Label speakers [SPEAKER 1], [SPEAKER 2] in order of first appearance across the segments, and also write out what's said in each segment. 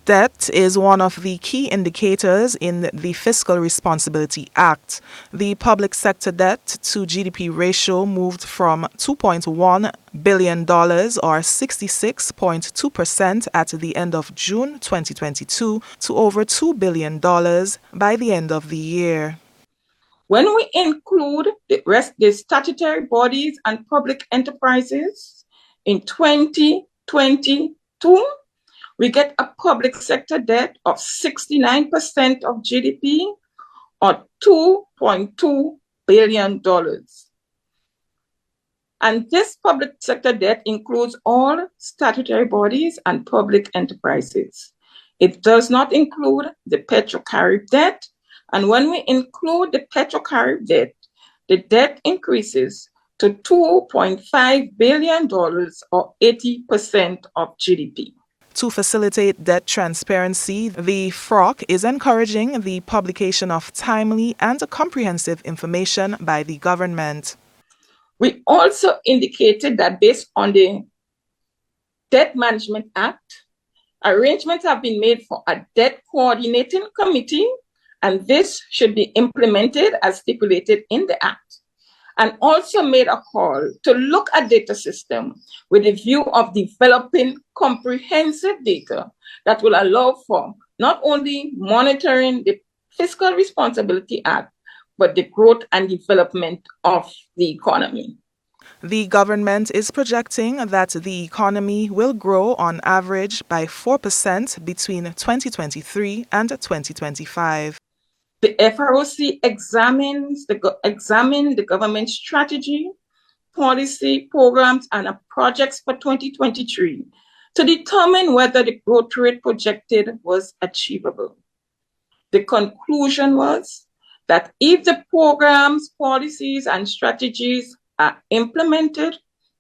[SPEAKER 1] Debt is one of the key indicators in the Fiscal Responsibility Act. The public sector debt to GDP ratio moved from $2.1 billion or 66.2% at the end of June 2022 to over $2 billion by the end of the year.
[SPEAKER 2] When we include the statutory bodies and public enterprises in 2022, we get a public sector debt of 69% of GDP or $2.2 billion. And this public sector debt includes all statutory bodies and public enterprises. It does not include the Petro-Carib debt. And when we include the Petro-Carib debt, the debt increases to $2.5 billion or 80% of GDP.
[SPEAKER 1] To facilitate debt transparency, the FROC is encouraging the publication of timely and comprehensive information by the government.
[SPEAKER 2] We also indicated that based on the Debt Management Act, arrangements have been made for a debt coordinating committee, and this should be implemented as stipulated in the Act. And also made a call to look at data system with a view of developing comprehensive data that will allow for not only monitoring the Fiscal Responsibility Act, but the growth and development of the economy.
[SPEAKER 1] The government is projecting that the economy will grow on average by 4% between 2023 and 2025.
[SPEAKER 2] The FROC examine the government strategy, policy, programs, and projects for 2023 to determine whether the growth rate projected was achievable. The conclusion was that if the programs, policies, and strategies are implemented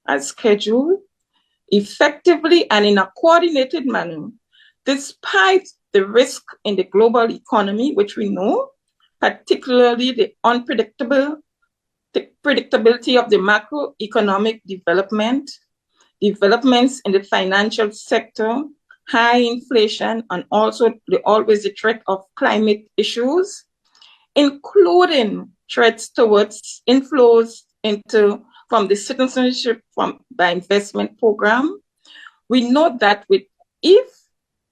[SPEAKER 2] as scheduled, effectively and in a coordinated manner, despite the risk in the global economy, which we know, particularly the predictability of the macroeconomic developments in the financial sector, high inflation, and also always the threat of climate issues, including threats towards inflows from the citizenship by investment program. We note that if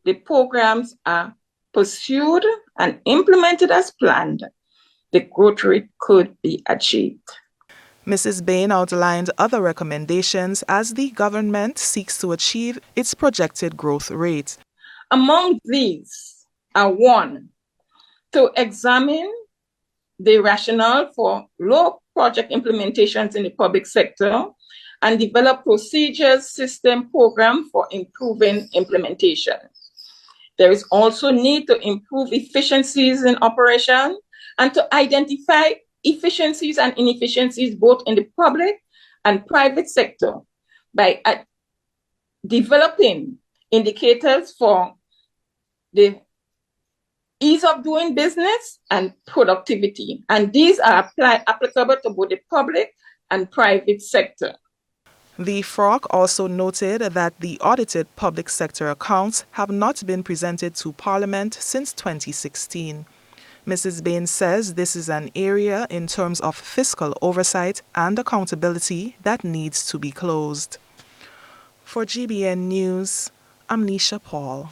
[SPEAKER 2] the programs are pursued and implemented as planned, the growth rate could be achieved.
[SPEAKER 1] Mrs. Bain outlined other recommendations as the government seeks to achieve its projected growth rate.
[SPEAKER 2] Among these are 1, to examine the rationale for low project implementations in the public sector and develop procedures, system, program for improving implementation. There is also need to improve efficiencies in operation and to identify efficiencies and inefficiencies both in the public and private sector by developing indicators for the ease of doing business and productivity. And these are applicable to both the public and private sector.
[SPEAKER 1] The FROC also noted that the audited public sector accounts have not been presented to Parliament since 2016. Mrs. Bain says this is an area in terms of fiscal oversight and accountability that needs to be closed. For GBN News, I'm Nisha Paul.